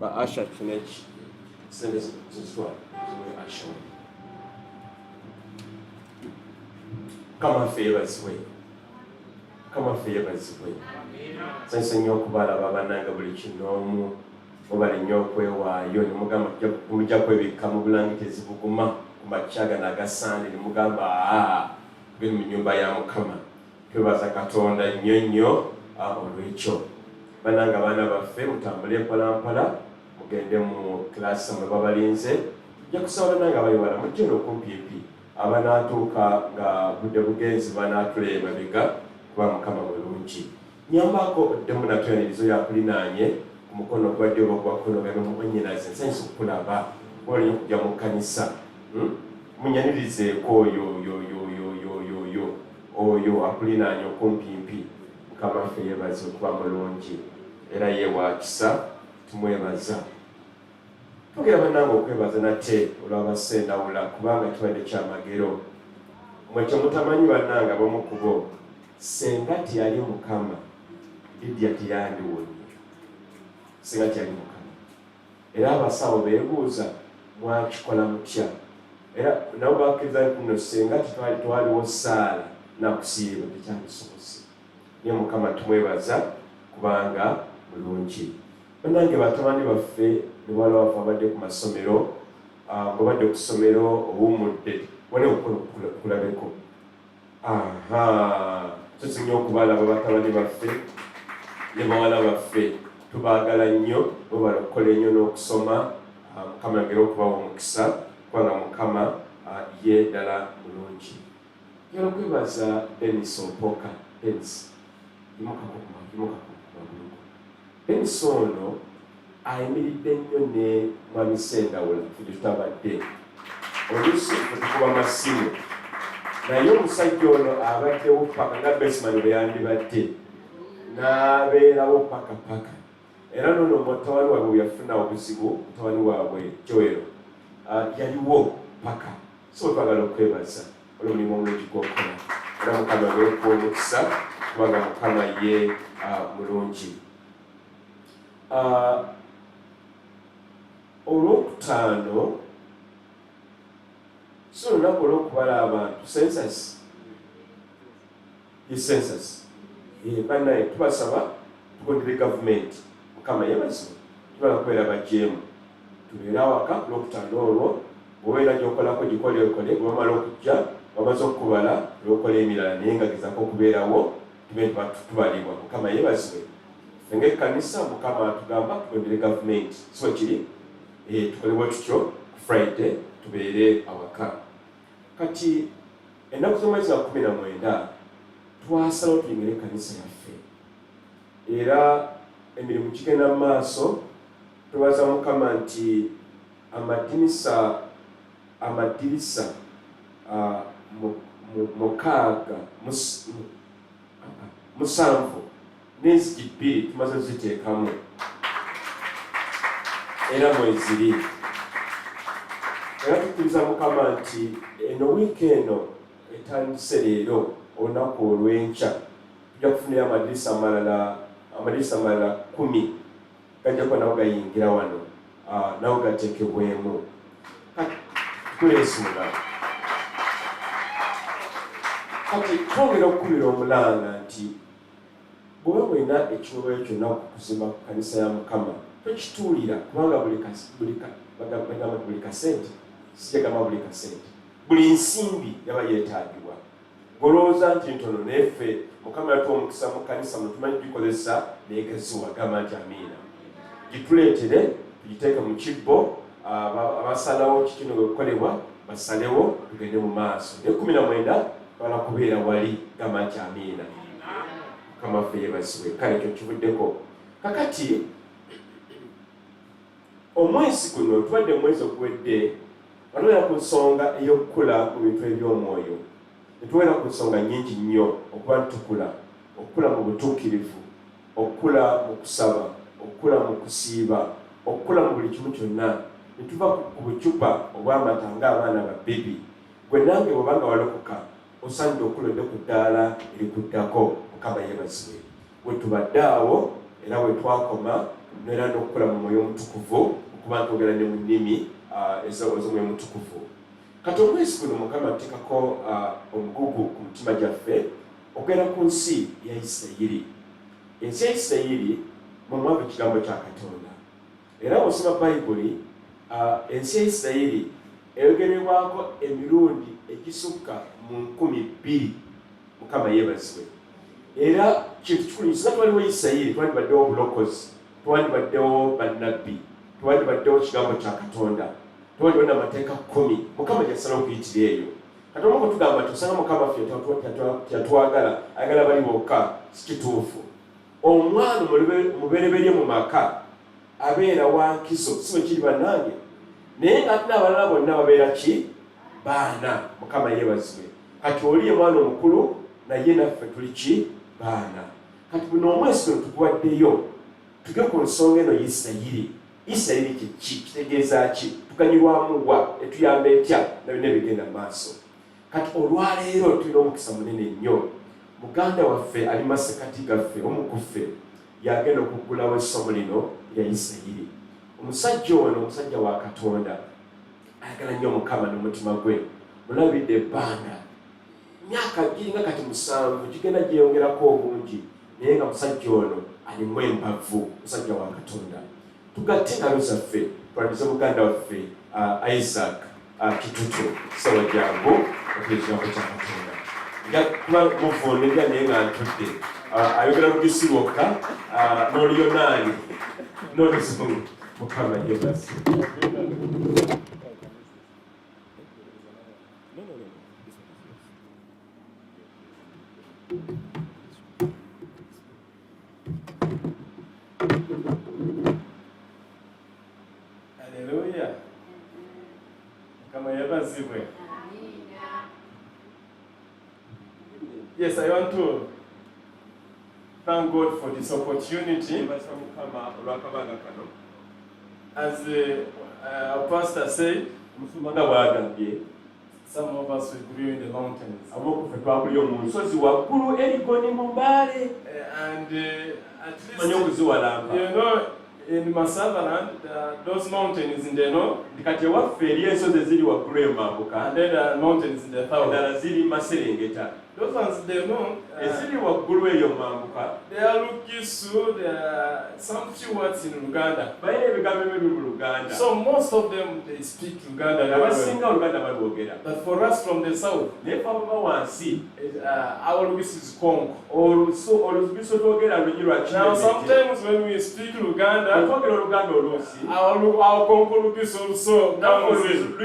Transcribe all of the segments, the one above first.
But Asha Finech send us this one. Asha. Come and favor his way. Come and favor his way. Since in your Kubala Babanaga Bridge, no over in your way, why you and Mugama come Blanket Bukuma, Machaga Nagasan, and Mugamba, Bin Yubayam Kama, Kubaza Katonda, Nyo, or Rachel. Bananga bana baffe mutambule mpalampala mugende mu class mu babalinze jakusaba nanga bayibala mukino kumpipi abanatuuka nga budde bugenzi banatule mabega kuba mukama mulungi nyambako ddemu natwenerizo yakulinaanye ku mukono gwa ddyo gwa kkono gano mumwenyinaze nsanyiza okulaba olina okujja mu kkanisa munyanirizeeko oyo akulinaanye okumpimpi mukama ffe yebaze okuba mulungi era yewa kisa tumwebaza tugera bannange okwebaza nate olw'abasendawula kubanga kibadde kyamagero mwekyo mutamanyi bannange abamu ku bo senga teyali mukama Lydia teyandiwonye senga teyali mukama era abasawo beebuuza mwakikola mutya era nabo bakkiriza nti senga twaliwo saala nakusiiba tekyandisobose naye mukama tumwebaza kubanga mulungi bannange batabani baffe ne bwala baffe abadde ku masomero ng'obadde ku ssomero owummudde wane okulabeko tusinga okubalaba batabani baffe ne bawala baffe tubaagala nnyo bwebala okukola ennyo n'okusoma mukama yongera okubawa omukisa kubanga mukama ye ddala mulungi yala okwebaza Denis Ompoka Denis yimukako Denis ono ayimiridde nnyo ne mwami Sendawula ffe tutabadde oluusi tukuba masimu naye omusajja ono abaddewo paka nga Besman bwe yandibadde n'abeerawo paka era nono mutawani waabwe bwe yafuna obuzibu mutawani waabwe Joero yaliwo paka so twagala okwebaza olw'omulimu omulungi gw'okola era mukama weekuwa omukisa kubanga mukama ye mulungi olwokutaano si olunaku olw'okubala abantu census bannaye tubasaba tukondere gavumenti mukama yebazibwe tubala kubeera bajeemu tubeere awaka olwokutaano olwo bweweera gyokolako gikoleekole bwebamala okujja bamaze okukubala olwokola emirala naye nga gezaako okubeerawo tubalibwa mukama yebazibwe fenga ekkanisa mukama atugamba tukondere gavumenti so kiri tukolebwa tutyo Friday tubeere awaka kati ennaku z'omwezi wa 19 twasalawo tuyingire ekkanisa yaffe era emirimu kigenda mu maaso tubaza mukama nti amadirisa musanvu n'enzigi 2 tumaze ziteekamu era mweziri era tukkiriza mukama nti eno wiiki eno etandise leero olunaku olw'enkya tujja kufunira amadirisa amalala 10 gajjako nawo gayingira wano nawo gateekebwemu tuleesunga kati twongera okukubira omulanga nti bw'oba bwina ekiweebwayo kyonna okuzimba ku kkanisa ya mukama tokituulira kubanga buli kasente sijagamba buli kasente buli nsimbi yaba yeetaagibwa golowooza nti ntono neffe mukama yatuwa omukisa mu kkanisa muno tumanyi tugikozesa neegaziwa gamba nti amiina gituleetere tugiteeke mu kibbo abasalawo kikino okukolebwa basalewo tugende mu maaso naye 19 twala kubeera wali gamba nti amiina mukama ffe yebazibwe kale ekyo kivuddeko kakati omwezi guno tubadde mwezi oguwedde wanoera ku nsonga ey'okukula mu bintu eby'omwoyo netubeera ku nsonga nnyingi nnyo okuba okukula mu butuukirivu okukula mu kusaba okukula mu kusiiba okukula mu buli kimu kyonna netuva ku bucupa obw'amata ng'abaana ba bibi gwe nange bwebanga walokoka osaanidde okukulodde ku ddaala erikuddako mukama yebazibwe we tubadde awo era we twakoma n'era n'okukola mu mwoyo omutukuvu okuba twogera ne mu nnimi ez'omwoyo omutukuvu. Kati omwezi guno Mukama ateekako omugugu ku mutima gyaffe okugenda ku nsi ya Isirayiri. Ensi ya Isirayiri mwe mwava ekigambo kya Katonda. Era bw'osoma Bayibuli ensi ya Isirayiri eyogerebwako emirundi egisukka mu 2,000. Mukama yeebazibwe. Era kintu kikulu singa twaliwo Isirayiri twandibaddewo obulokozi, twandibaddewo bannabbi, twandibaddewo kigambo kya Katonda, twandibaddewo n'amateeka 10. Mukama gy'asala okuyitira eyo. Kati omu tugamba tusanga Mukama ffe yatwagala ayagala bali bokka, si kituufu. Omwana omubereberye mu maka abeera wa nkizo, si bwe kiri bannange, naye ng'ate n'abalala bonna babeera ki? Baana. Mukama yeebazibwe. Kati oli ye mwana omukulu naye naffe tuli ki? Baana. Kati buno omwezi guno tuguwaddeyo tuge ku nsonga eno Isirayiri. Isirayiri kye ki? Kitegeeza ki? Tuganyulwamu wa? Etuyamba etya? Na byonna ebigenda mu maaso. Kati olwaleero tulina omukisa munene nnyo. Muganda waffe ali masekati gaffe, omu ku ffe yagenda okuggulawo essomo lino lya Isirayiri. Omusajja ono omusajja wa Katonda ayagala nnyo Mukama n'omutima gwe. Mulabidde ebbanga myaka giringa kati 7 gigenda gyeyongerako obungi, naye nga musajja ono alimu embavu, musajja wa Katonda. Tugatte engalo zaffe twalabize muganda waffe Isaac Kitutu sawa jangu ekigambo kya Katonda. Kuba muvunira naye nga ntudde ayogera Lugisi lwokka n'Oluyonani n'Oluzungu. Mukama yeebazibwe. Hallelujah. Mukama yeebazibwe. Yes, I want to thank God for this opportunity. As our pastor said, some of us will grew in the mountains. And at least, in Masavaland, those mountains in the north, and then the mountains in the south. Those ones they know, they are Lukisu, there are some few words in Luganda. So most of them, they speak Luganda. But for us from the south, our Lugis is Congo. Now sometimes when we speak Luganda, our Congo Lugis also comes in.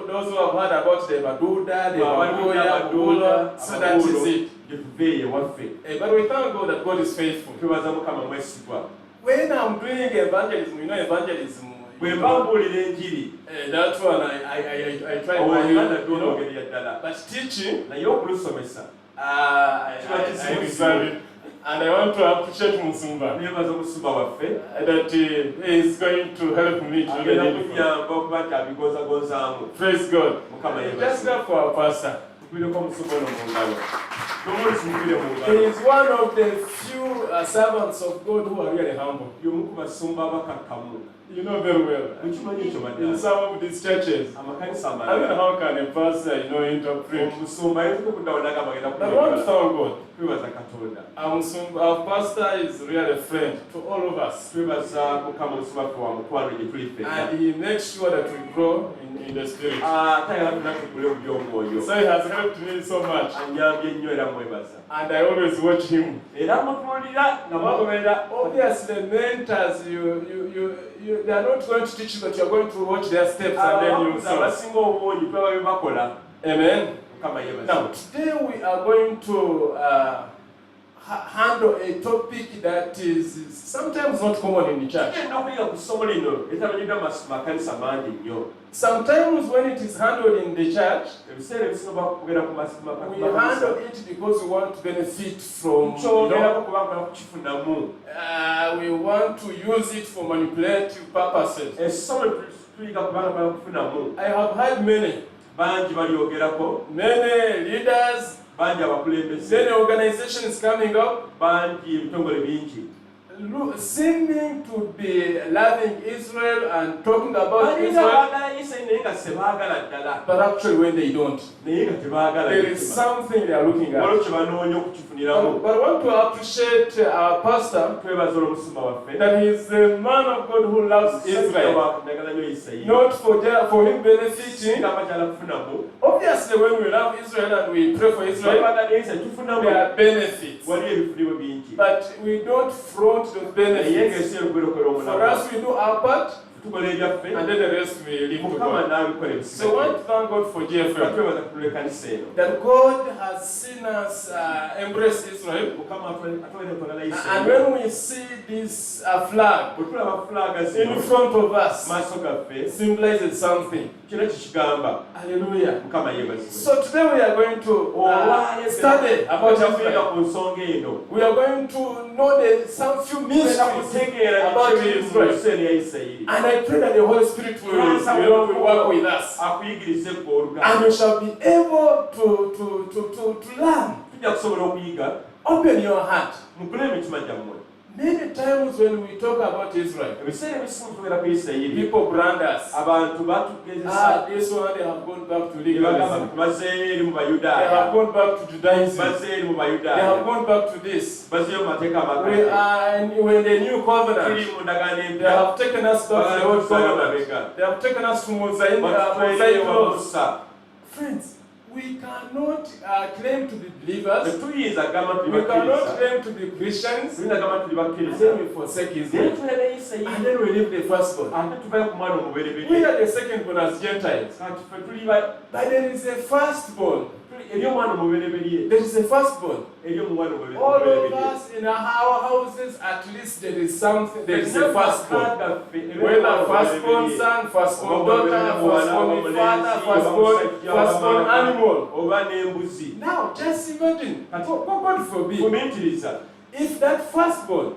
Those who have heard about the Baduda, the Baduya, so that is it. But we thank God that God is faithful. When I'm doing evangelism, you know evangelism, that one I try my hand, you know, but teaching, I deserve it. And I want to appreciate Musumba that he is going to help me to get it. Praise God. Just go for our pastor. He is one of the few servants of God who are really humble. You know very well. In some of these churches, I mean, how can a pastor, interpret? But I want to thank God. Our pastor is really a friend to all of us. And he makes sure that we grow in the spirit. So he has helped me so much. And I always watch him. Obviously, mentors, they are not going to teach you, but you are going to watch their steps and then you Amen. Now, today we are going to handle a topic that is sometimes not common in the church. Sometimes when it is handled in the church, we handle it because we want to benefit from, we want to use it for manipulative purposes. I have heard many leaders Then the organization is coming up, seeming to be loving Israel and talking about Israel, but actually when they don't, there is something they are looking at. But I want to appreciate our pastor that he is a man of God who loves Israel, not for him benefiting. Obviously, when we love Israel and we pray for Israel, there are benefits, but we don't front those benefits. For us, we do our part, and then the rest we leave to God. So I want to thank God for GFM, that God has seen us embrace Israel. And when we see this flag in front of us, symbolizes something. Hallelujah. So today we are going to study about Israel. We are going to know some few mysteries about Israel. And I pray that the Holy Spirit will work with us. And we shall be able to learn. Open your heart. Many times when we talk about Israel, people brand us. This one, they have gone back to legalism. They have gone back to Judaism. They have gone back to this. When the new covenant, they have taken us back to the old covenant. They have taken us to Mosaic laws. Friends, we cannot claim to be believers. We cannot claim to be Christians. And then we forsake Israel. And then we leave the firstborn. We are the secondborn as Gentiles. But there is a firstborn. There is a firstborn. All of us in our houses, at least there is something. There is a firstborn. Whether firstborn son, firstborn daughter, firstborn father, firstborn animal. Now, just imagine, God forbid, if that firstborn,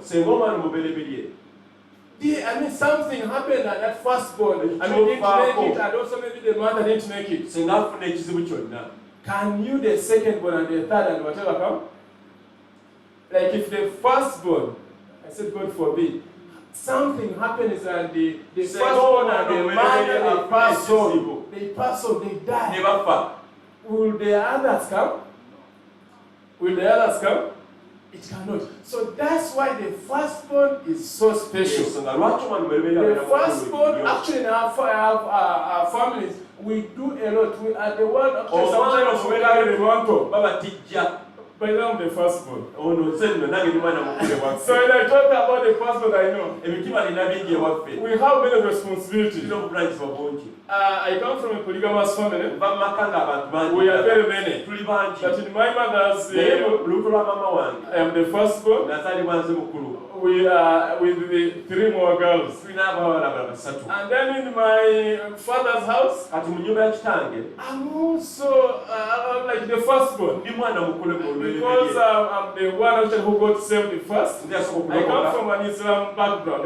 something happened at that firstborn, didn't make it, and also maybe the mother didn't make it. Can you, the secondborn and the third and whatever come? Like if the firstborn, I said God forbid, something happens and the firstborn and the mother, they pass on, they die. Will the others come? Will the others come? It cannot. So that's why the firstborn is so special. The firstborn, actually in our families, we do a lot. We are the one, actually sometimes we carry the Toronto. But I'm the firstborn. So when I talk about the firstborn, I know. We have many responsibilities. I come from a polygamous family. We are very many. But in my mother's, I am the firstborn. We are with the 3 more girls. And then in my father's house, I'm also like the firstborn. Because I'm the one actually who got saved first. I come from an Islam background.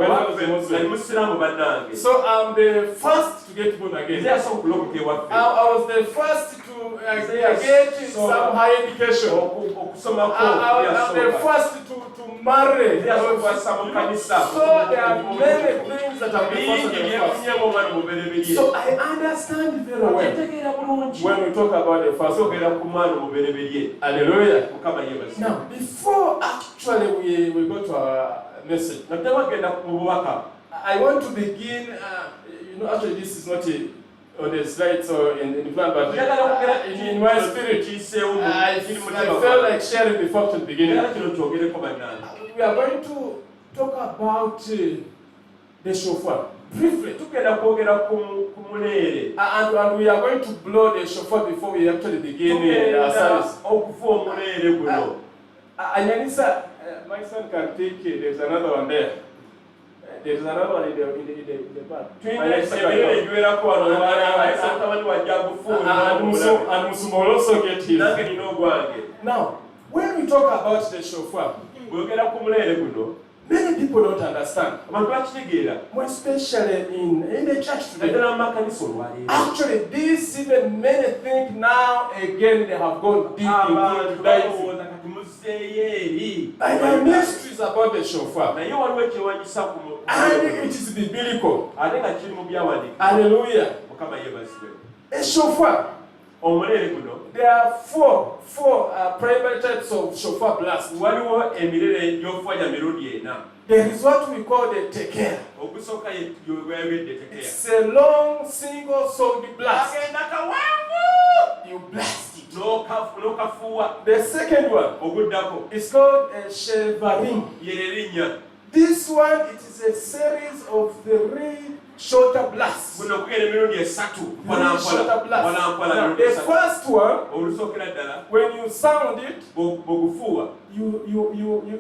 So I'm the first to get born again. I was the first to get some higher education. I'm the first to marry. So there are many things that are the first. So I understand very well when we talk about the first. Hallelujah. Now, before actually we go to our message, I want to begin, actually this is not on the slides or in the plan, but in my spirit, I felt like sharing the fact at the beginning. We are going to talk about the shofar. Briefly. And we are going to blow the shofar before we actually begin our service. Anyanisa, my son can take it. There's another one there. There's another one in the back. And Musum will also get his. Now, when we talk about the shofar, Many people don't understand, abantu bakitegeera more especially in the church today. naddala mu makanisa olwaleero Actually, this even many think now again they have gone deep abantu into judaism. balowooza kati muzzeeyo eri And there are mysteries about the shofar. naye waliwo ekyewanyisa ku And it is biblical. ate nga kiri mu byawandiika Hallelujah. mukama yeebazibwe A shofar. omuleere guno There are four primary types of shofar blast. waliwo emirere gy'ofwanya mirundi ena There is what we call the tekeya. ogusooka yewedde tekeya It's a long single sound blast. agenda kawanvu You blast it. n'okafuuwa The second one oguddako is called a shevarim. yere linnya This one, it is a series of 3 shorter blasts. guno kugenda emirundi esatu 3 shorter blasts. mpolampola Now, the first one, olusookera ddala when you sound it, bw'ogufuuwa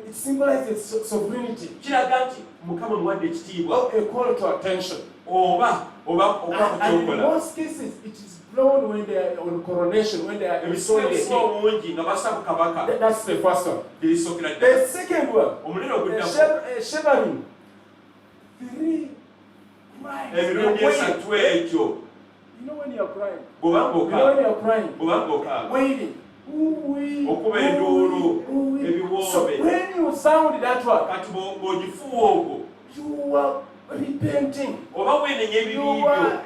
it symbolizes sovereignty. kiraga nti mukama muwadde ekitiibwa A call to attention. oba And in kukyokola most cases, it is blown when they are on coronation, when they are ebiseera installing ebisinga a king. obungi nga basa ku kabaka That's the first one. birisookera ddala The second one, omuliro a oguddako shevarim. 3 cries. emirundi You're wailing. esatu ekyo You know when you're crying? bw'obanga You know when okaaga you're crying? bw'obanga okaaga Wailing. okuba enduulu ebiwoobe So when you sound that one, kati bw'ogifuuwa ogwo you are repenting. oba weenenya You ebibibyo are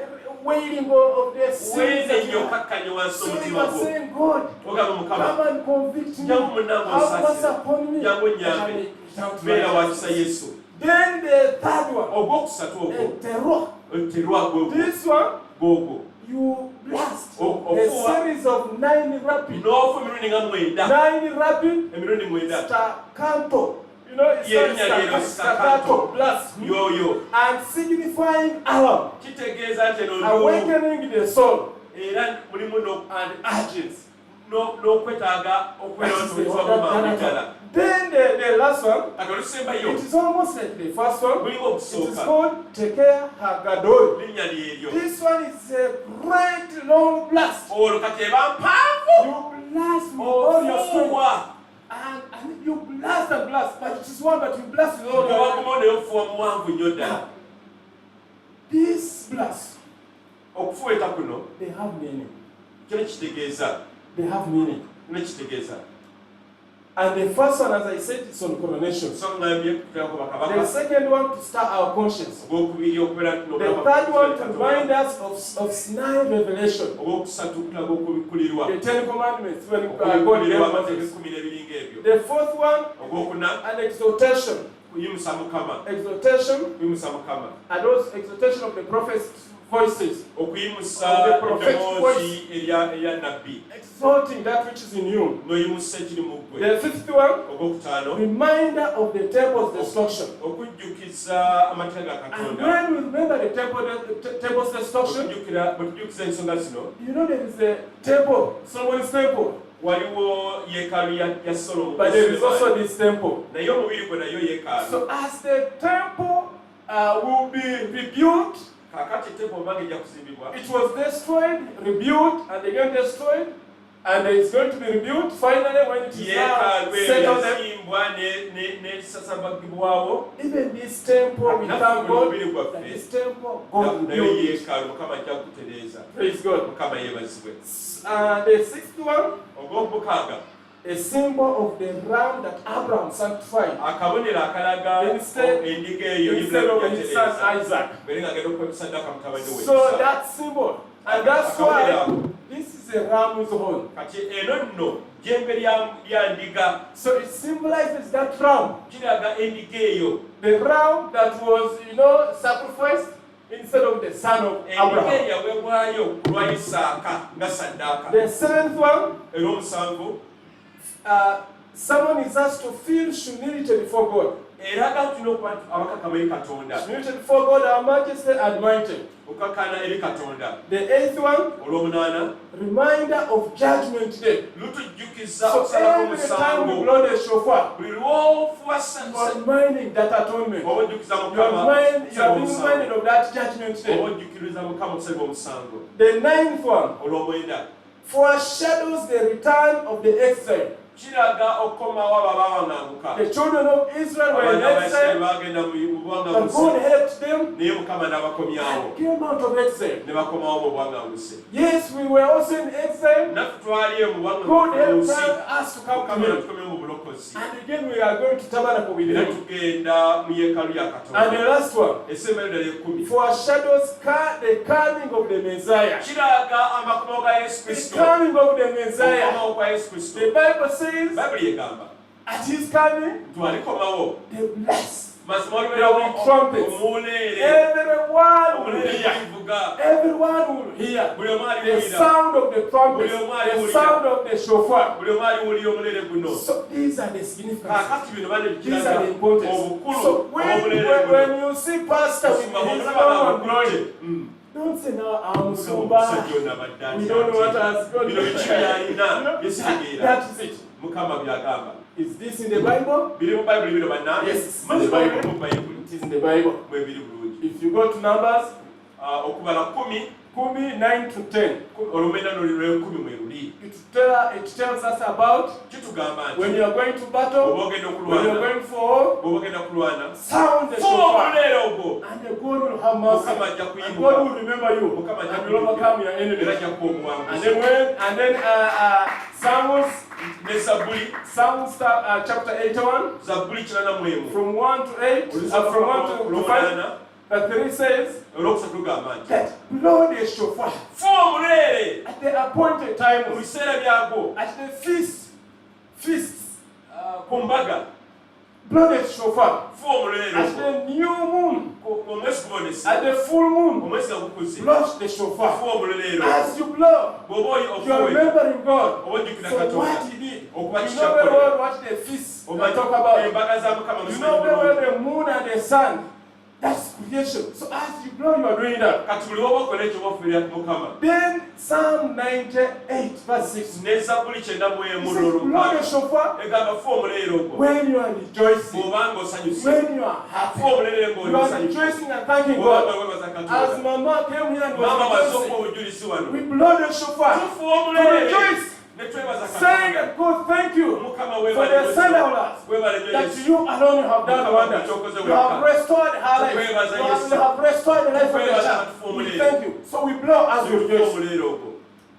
wailing of the sins that weenenya you have. okakkanya wansi So you omutima are gwo saying, God, ogamba mukama come and convict me. jangu munnange Have mercy osaasira upon me. jangu And I nnyambe may shout beera my wakisa sins. yesu Then the third one, ogwokusatu ogwo a terror. terwa This one, gwogwo you blast Oh, a oh, series of 9 rapid. n'ofu emirundi nga 9 9 rapid emirundi 9 staccato. You know, it's Yeah, called yeah, yeah, staccato blast. yoyo And signifying alarm, kitegeeza nti eno nduulu awakening the soul era mulimu and urgency. n'okwetaaga okubeera That is the otuliva order- mu that- ddala Then the last one, kati olusembayo it is almost like the first one. mulimu It is okusooka called Tekeya Hagadol. linnya lyeryo This one is a great long blast. olwo kati eba mpanvu You blast with all your strength. ofuuwa And you blast and blast, but it is one that you blast with all your obagumu neyofuuwa muwanvu nnyo ddala Now, this blast, okufuuweta kuno they have meaning. kyo nekitegeeza They have meaning. nekitegeeza And the first one, as I said, is on coronation. so ngambye kuteerako The bakabaka second one, to start our conscience. ogwokubiri okubeera The third one, to remind us of Sinai revelation. ogwokusatu kulaga okubikulirwa The 10 Commandments, when God okubikulirwa gave amateeka Moses. 10 n'ebiringa ebyo The fourth one, ogwokuna an exhortation. kuyimusa mukama Exhortation, kuyimusa mukama and those exhortation of the prophets' voices. okuyimusa Of the prophetic eddoboozi erya nabbi Exhorting that which is in you. n'oyimusa ekiri mu ggwe The fifth one, ogwokutaano reminder of the temple's destruction. okujjukiza amateeka ga And katonda when we remember the temple's destruction, bwe tujjukiza ensonga zino you know there is a temple, Solomon's temple, waliwo yeekaalu ya solomo but there is also this temple. naye omubiri gwe nayo yeekaalu So as the temple will be rebuilt, kakati tempo obange ejja kuzimbibwa it was destroyed, rebuilt, and again destroyed, and it's going to be rebuilt finally when it is now yeekaalu eyo settled. yazimbwa nesasabagibwawo Even this temple, we thank God that this temple, God nayo will build it. yeekaalu mukama ajja kutereeza Praise God. mukama yeebazibwe The sixth one, ogw'omukaaga a symbol of the ram that Abraham sanctified akabonero akalaga endiga eyo instead of his son yatereeza Isaac. bere nga agenda okuwa ebisaddaaka mutabani we So Isaac. that symbol, and that's why this is a ram's horn. kati eno nno jjembe lya ndiga So it symbolizes that ram, kiraga endiga eyo the ram that was, sacrificed instead of the son of endiga eyo Abraham. yaweebwayo ku lwa isaaka nga saddaaka The seventh one, era omusanvu someone is asked to feel humility before God. eraga tulina okuba abakakama eri katonda Humility before God, our majesty and mighty. okukakana eri katonda The eighth one, olw'omunaana reminder of judgment day. lutujjukiza So okusala every time we kw'omusango blow the shofar, buli lw'ofuwa you are reminding that atonement. oba ojjukiza You are mukama being reminded of that judgment oba day. ojjukiriza mukama okusaba omusango The ninth one olw'omwenda foreshadows the return of the exile. The children of Israel were in exile, but God helped them and came out of exile. Yes, we were also in exile. God helped us to come to Him. And again, we are going to tabernacle with Him. And the last one, foreshadows the coming of the Messiah. The coming of the Messiah. The Bible says, at His coming, they bless. There will be trumpets. Everyone will hear. Everyone will hear the sound of the trumpet, the sound of the shofar. So these are the significance. These are the importance. So when you see pastor with his own glory, don't say now I'm Sumba. We don't know what has God done. That is it. Is this in the Bible? Yes, it's in the Bible. It is in the Bible. If you go to Numbers, 9 to 10, it tells us about when you are going to battle, when you are going for war, sound the shofar, and God will have mercy, and God will remember you, and will overcome your enemies. And then Psalms chapter 81, from 1 to 8, from 1 to 5, but 3 says that blow the shofar at the appointed time, at the feasts, blow the shofar at the new moon, at the full moon, blow the shofar. As you blow, you are remembering God for what He did. You know very well what the feasts talk about. You know very well the moon and the sun. That's creation. So as you blow, you are doing that. Then Psalm 98 verse 6. It says, blow the shofar when you are rejoicing, when you are happy. You are rejoicing and thanking God. As Mama came here and was rejoicing, we blow the shofar to rejoice. Saying that God, thank you for the sandals that you alone have done wonders. You have restored her life. You have restored the life of the child. We thank you. So we blow as we rejoice.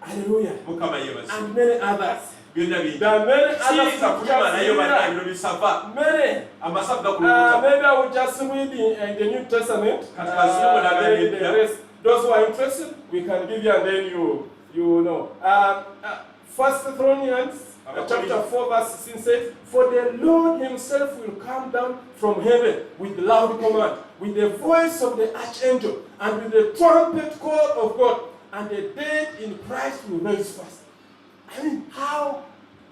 Hallelujah. And many others. There are many others. Many. Maybe I will just read in the New Testament. Those who are interested, we can give you, and then you know. 1 Thessalonians chapter 4 verse 16 says, for the Lord Himself will come down from heaven with loud command, with the voice of the archangel, and with the trumpet call of God, and the dead in Christ will rise first. I mean, how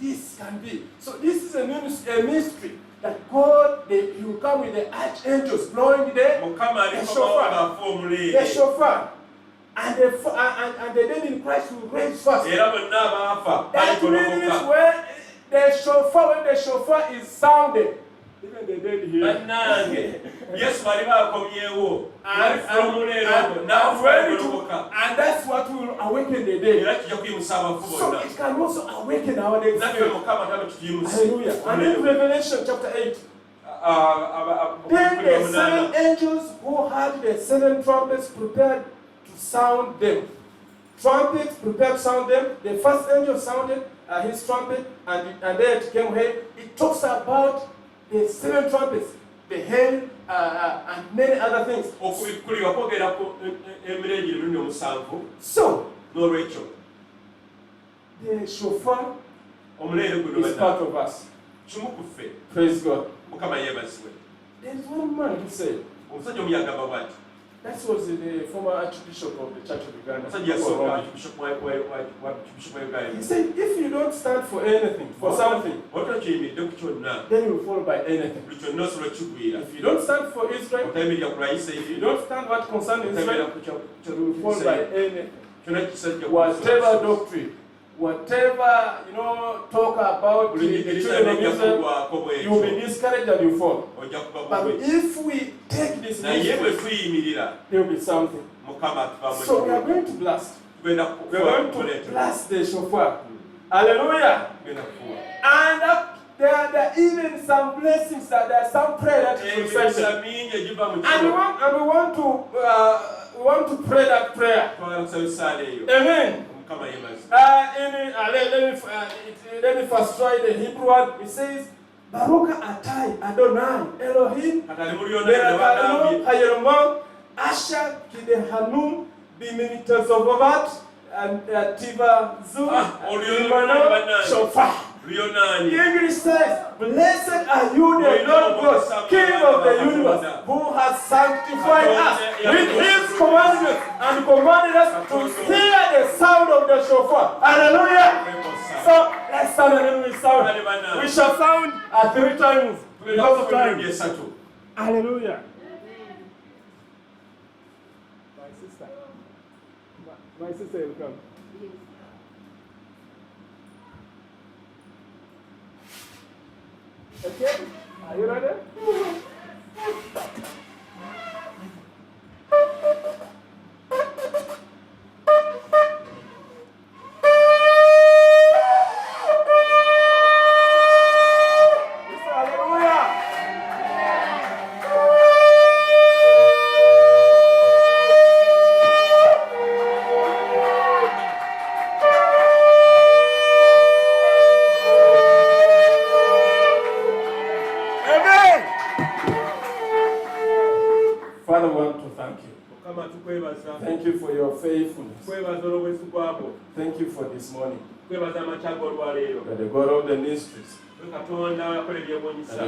this can be. So this is a mystery that God, He will come with the archangels blowing the shofar. The shofar. And the dead in Christ will raise first. That means when the shofar is sounded, even the dead here. Yes, and that's what will awaken the dead. So it can also awaken our dead spirit. Hallelujah. And in Revelation chapter 8, then the 7 angels who had the 7 trumpets prepared to sound them. Trumpets prepared to sound them. The first angel sounded his trumpet, and then it came here. It talks about the 7 trumpets, the hail, and many other things. So, the shofar is part of us. Praise God. There is one man who said, that was the former Archbishop of the Church of Uganda. He said, if you don't stand for anything, for something, then you will fall by anything. If you don't stand for Israel, if you don't stand what concerns Israel, you will fall by anything. Whatever doctrine, whatever, talk about the children of Israel, you will be discouraged and you fall. But if we take this mystery, there will be something. So we are going to blast. We are going to blast the shofar. Hallelujah. And there are even some blessings that there are some prayer that is recited. And we want to pray that prayer. Amen. Let me first try the Hebrew word. It says, Baruch Atai Adonai Elohim Berakano Hayerman Asher Kidehanum Biminitas of Ovat and Tiva Zu Imano Shofar. The English says, blessed are you, the Lord God, King of the universe, who has sanctified us with his commandments and commanded us to hear the sound of the shofar. Hallelujah! So let's sound and then we sound. We shall sound 3 times because of time. Hallelujah! My sister will come. Okay, are you ready? Father, we want to thank you. Thank you for your faithfulness. Thank you for this morning. You are the God of the mysteries. The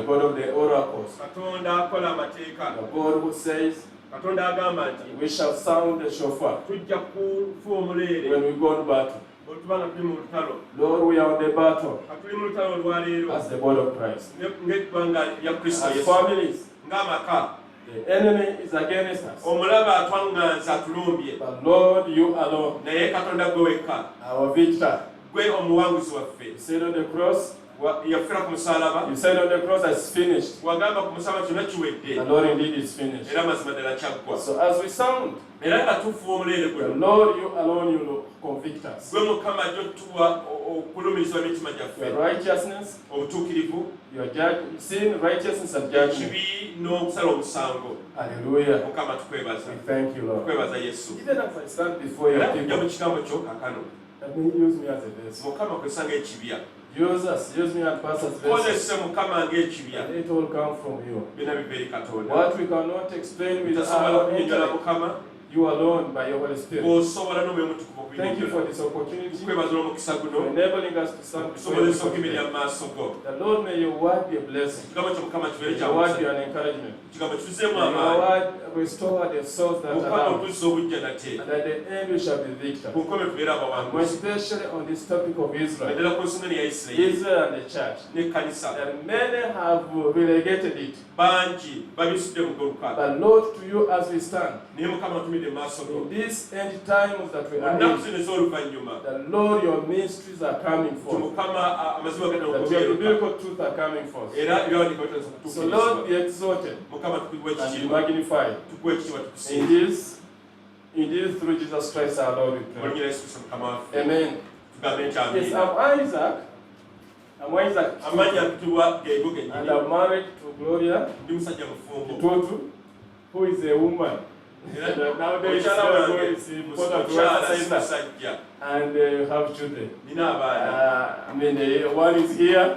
God of the oracles. The God who says, we shall sound the shofar when we go to battle. Lord, we are on the battle as the body of Christ. As families, the enemy is against us. But Lord, you alone, our victor. You said on the cross, you said on the cross it's finished. The Lord indeed is finished. So as we sound, the Lord, you alone, you will convict us. Your righteousness, your sin, righteousness and judgment. Hallelujah. We thank you, Lord. Even as I stand before your people, let me use me as a vessel. Use us, use me as pastor's vessel. And it will come from you. What we cannot explain with our intellect, you alone by your Holy Spirit. Thank you for this opportunity, for enabling us to stand before you. The Lord, may your word be a blessing. May your word be an encouragement. May your word restore the souls that are down. And at the end we shall be victors. More especially on this topic of Israel. Israel and the church. And many have relegated it. But Lord, to you as we stand, in these end times that we are in, the Lord, your ministries are coming forth. That your biblical truths are coming forth. So Lord, be exalted and be magnified. In this through Jesus Christ our Lord we pray. Amen. Yes, I'm Isaac. And I'm married to Gloria Kitutu, who is a woman. Nowadays, it's important to emphasize that. And have children. One is here,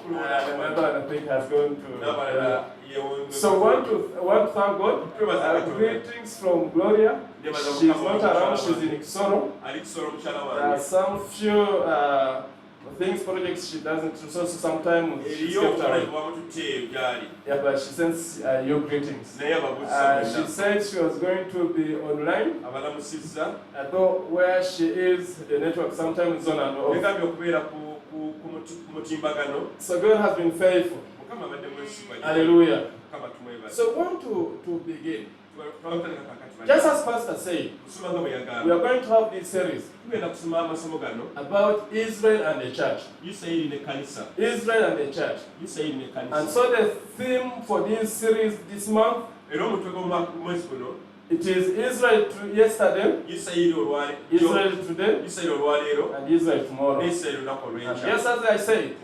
another I think has gone to. So want to thank God. Greetings from Gloria. She's not around, she's in Kisoro. There are some few things, projects she doesn't, so sometimes she's kept around. Yeah, but she sends your greetings. She said she was going to be online, although where she is, the network sometimes is on and off. So God has been faithful. Hallelujah. So I want to begin. Just as Pastor said, we are going to have this series about Israel and the church. Israel and the church. And so the theme for this series this month It is Israel yesterday, Israel today, and Israel tomorrow. And yes, as I said,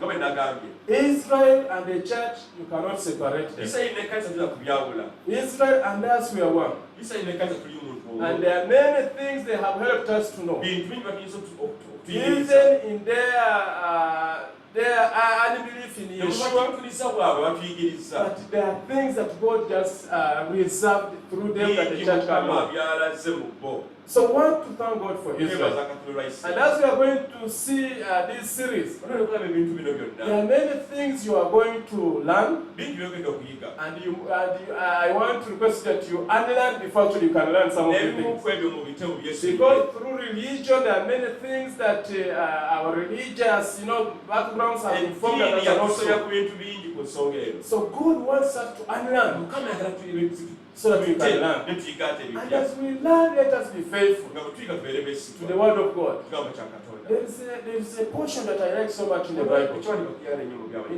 Israel and the church, you cannot separate them. Israel and us, we are one. And there are many things they have helped us to know. Even in their unbelief in Yeshua, but there are things that God just reserved through them that the church cannot. So I want to thank God for Israel. And as we are going to see this series, there are many things you are going to learn. And I want to request that you unlearn before you can learn some of the things. Because through religion, there are many things that our religious backgrounds have informed us also. So God wants us to unlearn so that we can learn. And as we learn, let us be faithful to the word of God. There is a portion that I like so much in the Bible. In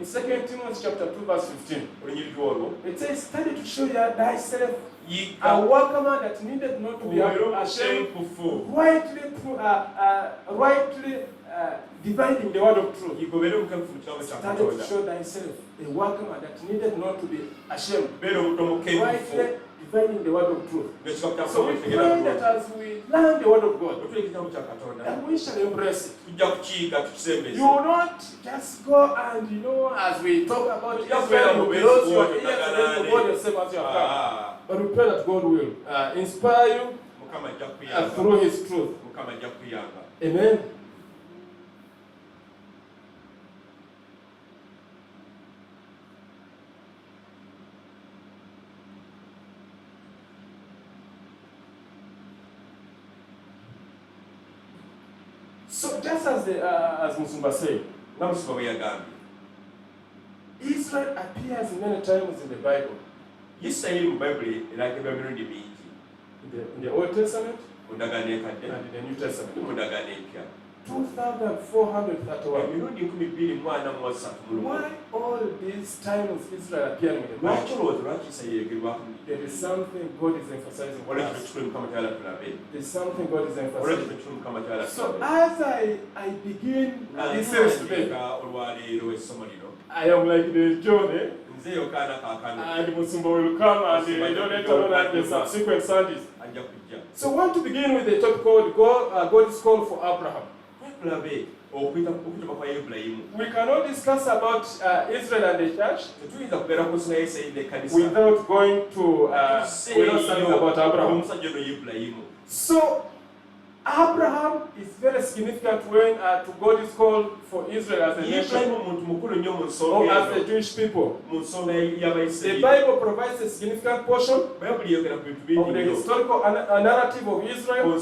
2 Timothy chapter 2 verse 15. It says, study to show thyself a workman that needed not to be ashamed, rightly dividing the word of truth. Study to show thyself a workman that needed not to be ashamed, rightly dividing the word of truth. So we pray that as we learn the word of God, that we shall embrace it. You will not just go and, as we talk about Israel, you close your ears and then you go yourself as you have come. But we pray that God will inspire you through His truth. Amen. So just as Musumba said, Israel appears many times in the Bible. In the Old Testament and in the New Testament. 2,431. Why all these times Israel appearing in the Bible? There is something God is emphasizing for us. There is something God is emphasizing. So as I begin this series today, I am like the John, and Musumba will come and later on at the subsequent Sundays. So I want to begin with a topic called God's call for Abraham. We cannot discuss about Israel and the church without going to without studying about Abraham. So Abraham is very significant when to God's call for Israel as a nation or as the Jewish people. The Bible provides a significant portion of the historical narrative of Israel,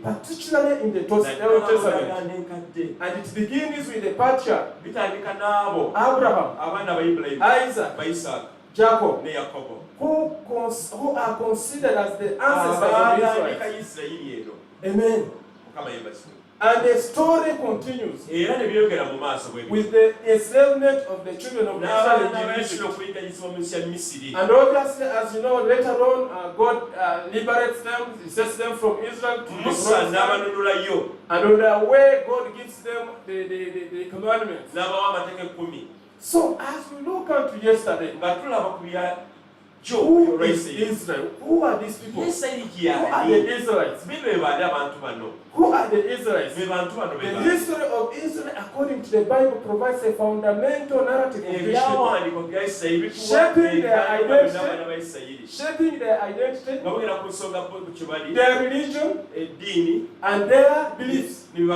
particularly in the Old Testament. And it begins with the patriarch Abraham, Isaac, Jacob, who are considered as the ancestors of Israel. Amen. And the story continues with the enslavement of the children of Israel in Egypt. And obviously, as you know, later on, God liberates them, He sets them from Israel to the promised land. And on their way, God gives them the commandments. So, as we look at yesterday, who is Israel? Who are these people? Who are the Israelites? Who are the Israelites? The history of Israel, according to the Bible, provides a fundamental narrative of Jewish people, shaping their identity, their religion, and their beliefs. And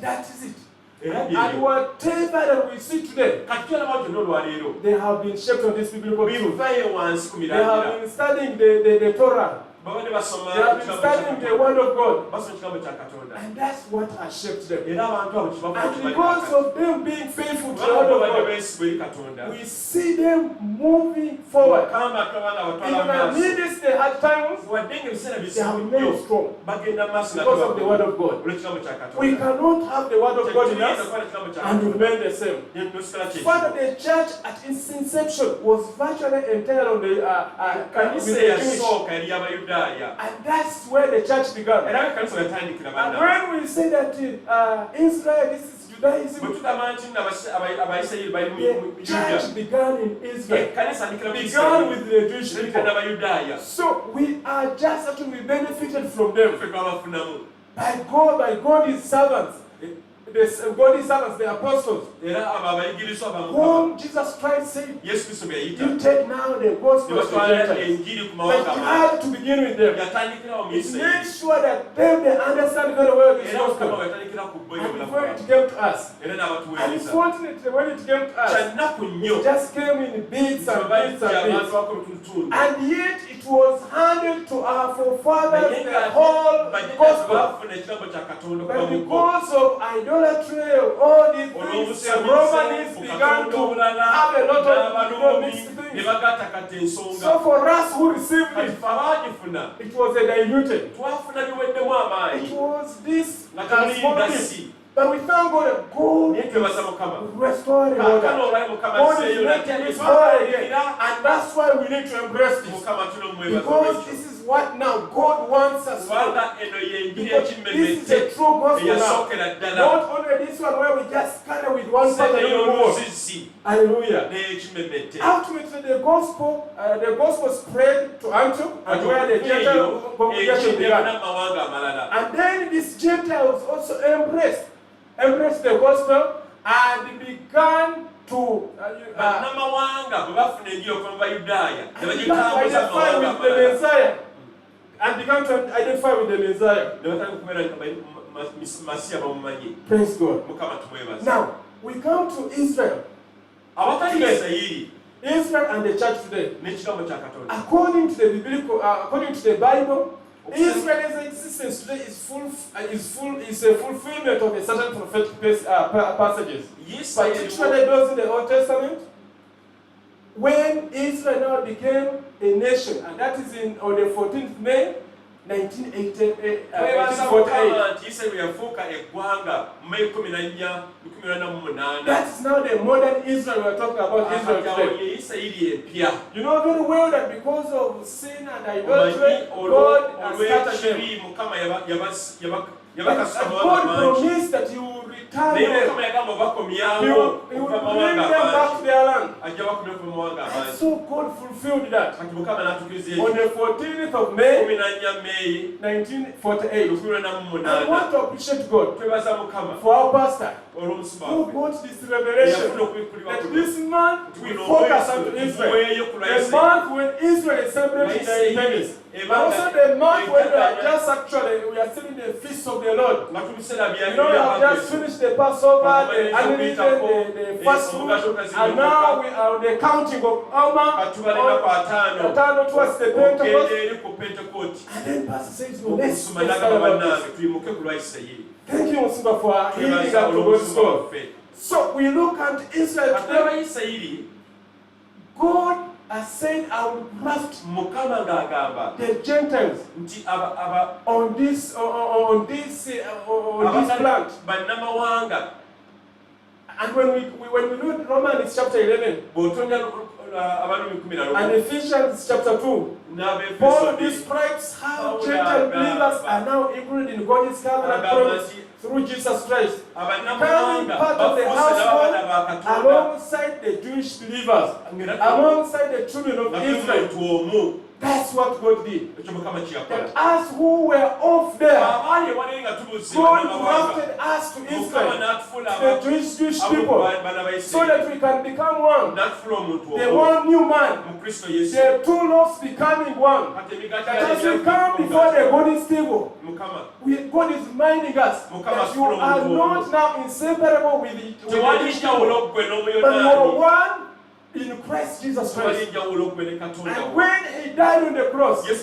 that is it. And whatever that we see today, they have been shaped on this biblical truth. They have been studying the Torah. They have been studying the Word of God. And that's what has shaped them. And because of them being faithful to the Word of God, we see them moving forward. Even amidst the hard times, they have remained strong because of the Word of God. We cannot have the Word of God in us and remain the same. Father, the church at its inception was virtually entirely on the Jewish. And that's where the church began. And when we say that Israel, this is Judaism, the church began in Israel. Began with the Jewish people. So we are just actually benefited from them. By God, His servants. God's servants, the apostles, whom Jesus Christ said, you take now the gospel to Gentiles. But you have to begin with them. Make sure that they understand very well the gospel. And before it came to us, and unfortunately when it came to us, it just came in bits and bits and bits. And yet it was handed to our forefathers the whole gospel. But because of idolatry, all these things, the Romans began to have a lot of mixed things. So for us who received it was a diluted. It was this transformative. But we thank God that God is restoring order. God is making it whole again. And that's why we need to embrace this. Because this is what now God wants us to do. Because this is a true gospel now. Not only this one where we just kind of with one part anymore. Hallelujah. Ultimately the gospel spread to Antioch and where the Gentile congregation began. And then these Gentiles also embraced the gospel and began to identify with the Messiah. And began to identify with the Messiah. Praise God. Now, we come to Israel. Israel and the church today. According to the Bible, Israel's existence today is a fulfillment of a certain prophetic passages. Particularly those in the Old Testament. When Israel now became a nation, and that is on the 14th May, 1948. That is now the modern Israel we are talking about. Israel today. You know very well that because of sin and idolatry, God has scattered them. God promised that He will return them. He will bring them back to their land. And so God fulfilled that. On the 14th of May, 1948. I want to appreciate God for our pastor who got this revelation that this month we focus on Israel. The month when Israel is celebrating their independence. But also the month when we are still in the feast of the Lord. You know, we have just finished the Passover, the unleavened, the fast food, and now we are on the counting of Alma, towards the Pentecost. And then Pastor says, well, let's start about this. Thank you, Musimba, for healing up to God's God. So we look at Israel today. God has said, I will graft the Gentiles on this plant. And when we read Romans chapter 11 and Ephesians chapter 2, Paul describes how Gentile believers are now included in God's covenant promise through Jesus Christ, becoming part of the household alongside the Jewish believers, alongside the children of Israel. That's what God did. That us who were off there, God grafted us to Israel, to the Jewish people, so that we can become one. The one new man, the two loaves becoming one. That as we come before the golden table, God is reminding us that you are not now inseparable with each other, but you are one in Christ Jesus Christ. And when he died on the cross, this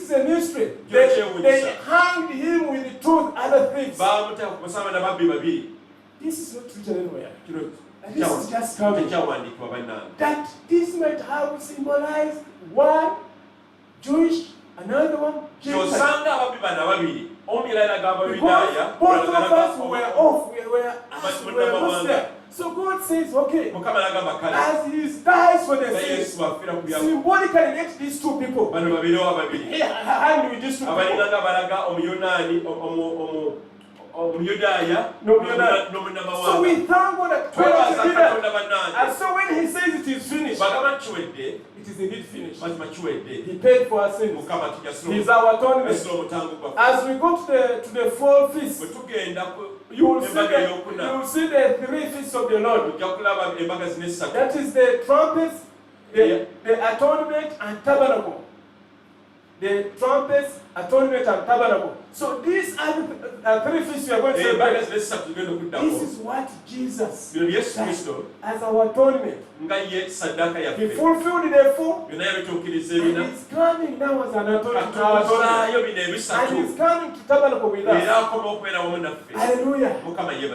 is a mystery. They hanged him with two other things. This is not written anywhere. This is just coming. That this might have symbolized one Jewish, another one Gentile. Because both of us were off, we were not there. So God says, okay, as he dies for the sins, symbolically let these two people hang with these two people. So we thank God that and so when he says it is finished, it is indeed finished. He paid for our sins. He is our atonement. As we go to the fall feast, you will see the three feasts of the Lord. That is the trumpets, the atonement, and tabernacle. The trumpets, atonement, and tabernacle. So these are the three feasts we are going to celebrate. This is what Jesus did as our atonement. He fulfilled the full, and he's coming now as an atonement to our atonement. And he's coming to tabernacle with us. Hallelujah.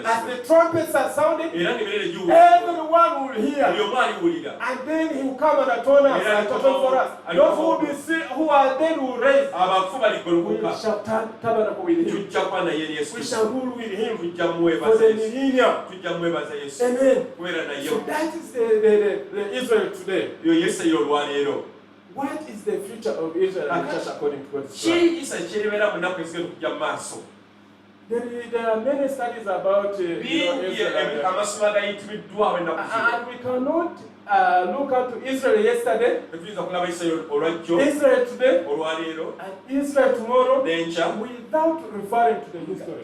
As the trumpets are sounded, everyone will hear. And then he will come and atone us, and atone for us. Those who are dead will raise. We shall tabernacle with him. We shall rule with him for the millennium. Amen. So that is the Israel today. What is the future of Israel and church according to God's plan? There are many studies about Israel. And we cannot look at Israel yesterday, Israel today, and Israel tomorrow without referring to the history.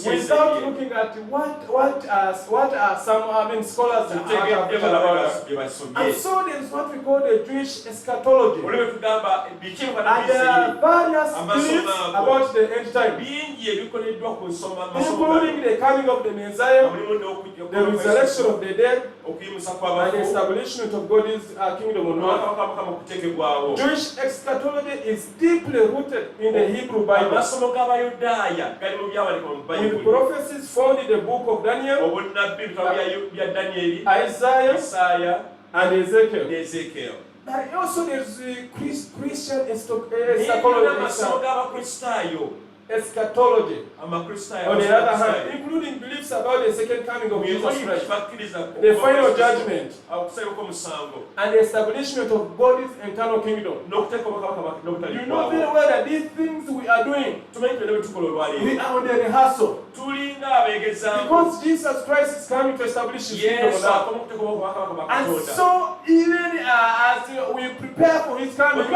Without looking at what are some scholars have about us. And so there is what we call the Jewish eschatology. And there are various beliefs about the end time, including the coming of the Messiah, the resurrection of the dead, and the establishment of God's kingdom on earth. Jewish eschatology is deeply rooted in the Hebrew Bible, with prophecies found in the book of Daniel, Isaiah, and Ezekiel. But also there is Christian eschatology. On the other hand, including beliefs about the second coming of Jesus Christ, the final judgment, and the establishment of God's eternal kingdom. You know very well that these things we are doing, we are on the rehearsal. Because Jesus Christ is coming to establish his kingdom on earth. And so even as we prepare for his coming,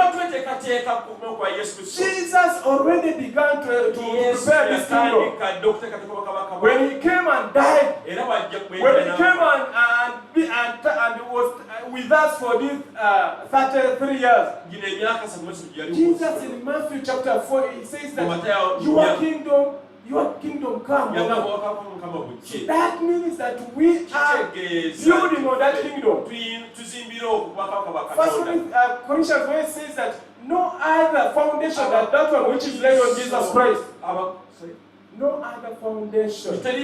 Jesus already began to prepare this kingdom. When he came and died, when he came and was with us for these 33 years, Jesus in Matthew chapter 4, he says that your kingdom come. That means that we are building on that kingdom. First Corinthians where it says that no other foundation than that one which is laid on Jesus Christ. No other foundation can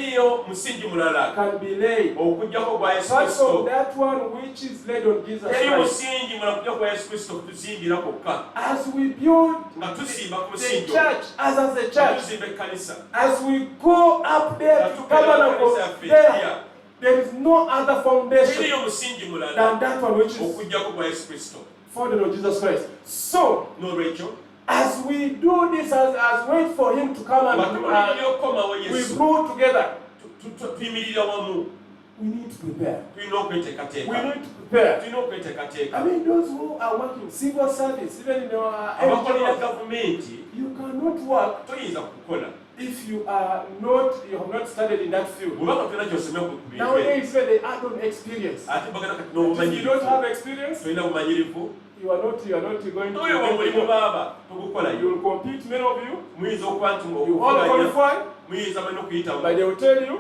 be laid apart from that one which is laid on Jesus Christ. As we build the church, as a church, as we go up there to tabernacle, there is no other foundation than that one which is founded on Jesus Christ. So, as we do this, as wait for him to come and we grow together, we need to prepare. We need to prepare. I mean, those who are working civil service, even in government, you cannot work if you have not studied in that field. Nowadays, they add on experience. If you don't have experience, you are not going to. You will compete, many of you. You all qualify. But they will tell you,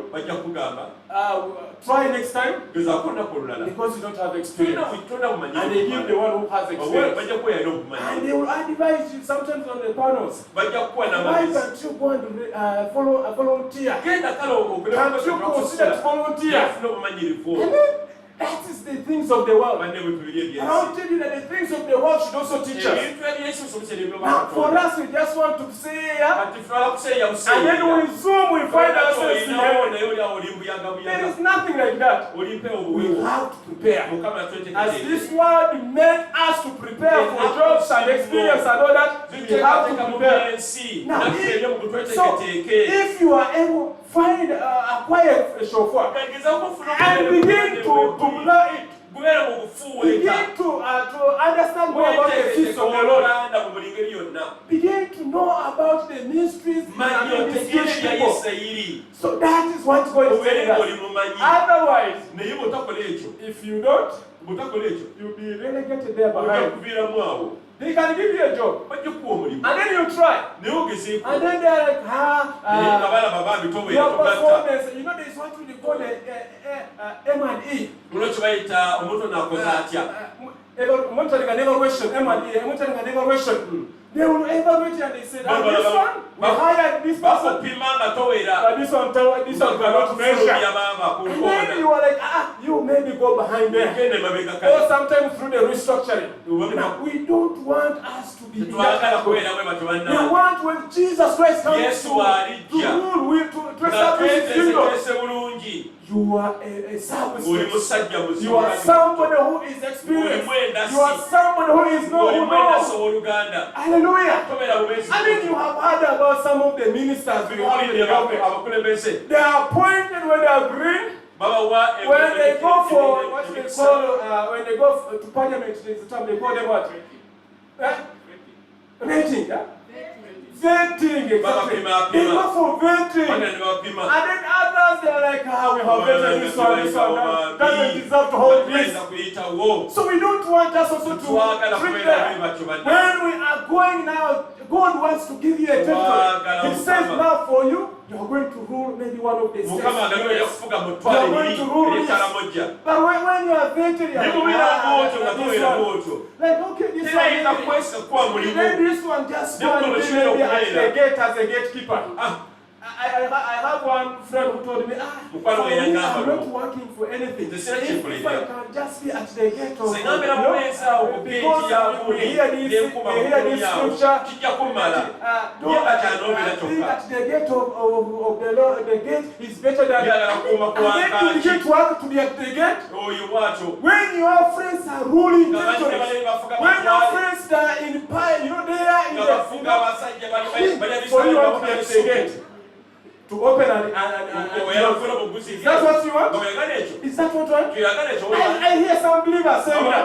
Try next time. gezaako olunaku olulala Because you don't have experience. tolina bumanyi And they give the one who has experience. bajja kuwa yalina And obumanyi they will advise you sometimes on the panels. bajja kuwa Why n'amagezi can't you go and follow a volunteer? genda kale Can't you consider to volunteer? yafuna obumanyirivu And then, that is the things of the world. banne bwe tubiri And I'll tell you that the things of the world should also teach us. ebintu eby'ensi bisomesa ebyo Now, for us, we just want to say here, kati tutwala kuseeya and then we zoom, we find ourselves in heaven. naye oli awo oli mbuyaga There buyaga is nothing like that. oli mpewo We buwewo have to prepare. mukama As twetegereze this word meant us to prepare for jobs and experience and all that, we have to prepare. Now, so if you are able, find acquire a chauffeur and begin to blow it. Begin to understand more about the things of the Lord. Begin to know about the mysteries and the people. So that is what God is telling us. Otherwise, if you don't, you'll be relegated there behind. They can give you a job, and then you try, and then they're like, your performance. You know, there's what we call M&E. Monitoring and evaluation. M&E, monitoring and evaluation. They will evaluate and they say, this one, we hired this person. This one cannot measure. And then you are like, you maybe go behind there. Or sometimes through the restructuring. Now, we don't want us to be in that. We want when Jesus Christ comes to rule, to establish his kingdom. You are a service. You are somebody who is experienced. You are somebody who is known. Hallelujah. I mean, you have heard about some of the ministers we have in the government. They are appointed when they are green. When they go for what they call, when they go to parliament, there's a term they call them what? Rating. Vetting, exactly. They go for vetting. And then others, they're like, we have vetted this one, that doesn't deserve to hold this. So we don't want us also to treat them. When we are going now, God wants to give you a territory. He says now for you, you are going to rule maybe one of the states. You are going to rule this. But when you are vetted, you are like, okay, this one, then this one just go and be maybe at the gate as a gatekeeper. I have one friend who told me, I'm not working for anything. If I can just be at the gate of because we hear this scripture, being at the gate of the Lord, the gate is better than. And then you begin to work to be at the gate. When your friends are ruling territories, when your friends are in power, you're there in the for you to be at the gate. To open and is that what you want? Is that what you want? I hear some believers saying that.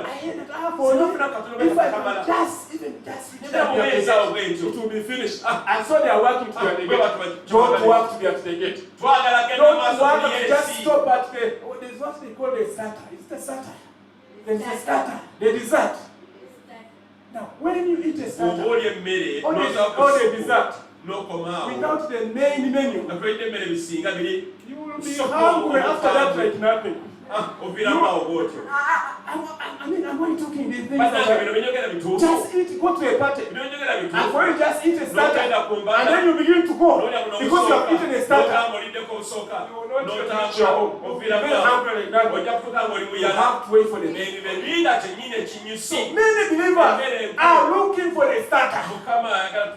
I hear that for you. If I can just it will be finished. And so they are working to be at the gate. Don't work to be at the gate. Don't work to just stop at the. There's what they call the starter. It's the starter. There's the starter. The dessert. Now, when you eat a starter, or the dessert. Without the main menu, you will be hungry after that like nothing. I mean, I'm only talking these things like just eat, go to a party. And when you just eat a starter, and then you begin to go, because you have eaten a starter, you will not reach your home. You'll be very hungry like that. You have to wait for the main menu. So many believers are looking for the starter.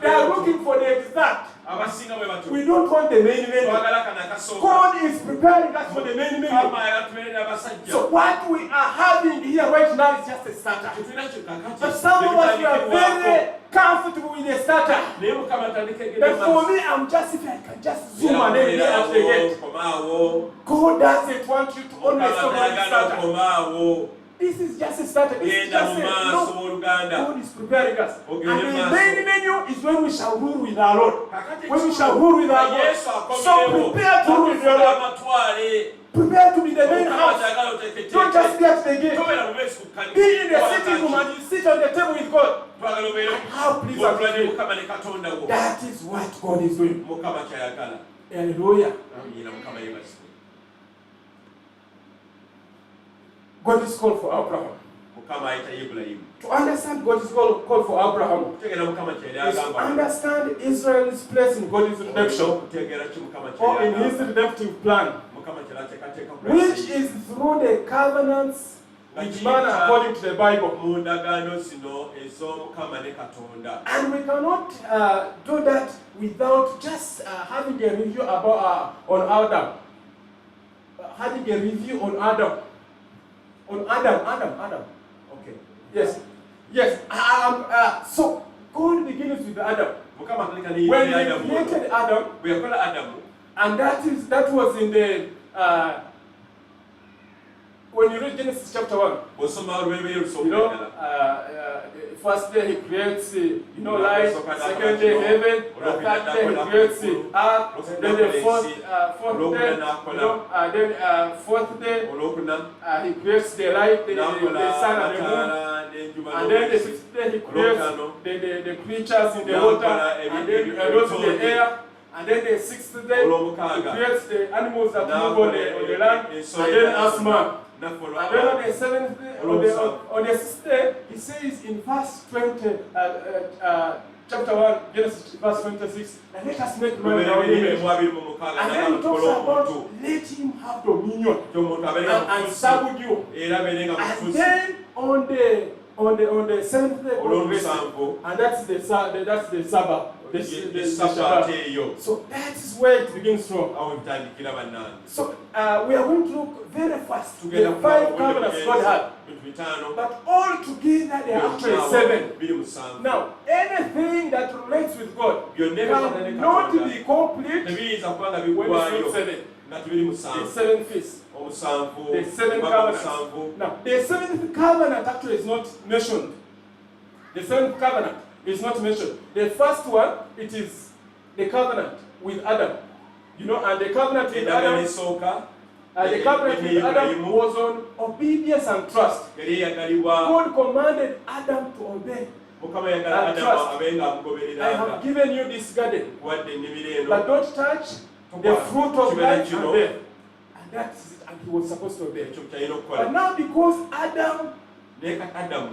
They are looking for the dessert. We don't want the main menu. God is preparing us for the main menu. So what we are having here right now is just a starter. But some of us are very comfortable with the starter. But for me, I'm just, if I can just zoom and then get out the gate. God doesn't want you to only stop at the starter. This is just a starter. This is just a look. God is preparing us. And the main menu is when we shall rule with our Lord. When we shall rule with our Lord. So prepare to rule with your Lord. Prepare to be the main house. Don't just be at the gate. Be in the sitting room and you sit on the table with God. How pleasant is it? That is what God is doing. Hallelujah. God is called for Abraham. Mukama ayita Ibulayimu. To understand God is called for Abraham Okutegeera Mukama kye yali is to agamba. understand Israel's place in God's redemption Okutegeera ki Mukama kye or yali in His agamba. redemptive plan, Mukama kye yateekateeka ku which nsi. is through the covenants which man according to the Bible. Mu ndagaano zino ez'Omukama ne Katonda. And we cannot do that without just having a review about on Adam. Having a review on Adam. On Adam. Okay. Yes. So God begins with Adam. Mukama atandika When ne He Adamu. created Adam, Bwe yakola Adamu. and that was in the when you read Genesis chapter 1, Bw'osoma olubereberye you know, olusookera. first day He creates, light, second day heaven, the third day He creates earth, then the fourth day, then fourth day He creates the light, the sun and the moon, and then the fifth day He creates the creatures in the water, and then those in the air. And then the sixth day, He creates the animals that move on the land, and then us man. And then on the seventh day, on the sixth day, He says in verse 20, chapter 1, Genesis verse 26, and let us make man in our image. And then He talks about let him have dominion and subdue. And then on the seventh day, and that's the Sabbath. The Shabbat. So that is where it begins from. So we are going to look very fast to the 5 covenants God had. But all together they are actually 7. Now, anything that relates with God cannot be complete when it's not 7. The 7 feasts. The 7 covenants. Now, the 7th covenant actually is not mentioned. The 7th covenant is not mentioned. The first one, it is the covenant with Adam. You know, and the covenant with Adam, was on obedience and trust. God commanded Adam to obey and trust. I have given you this garden, but don't touch the fruit of life and death. And that's it. And he was supposed to obey. But now because Adam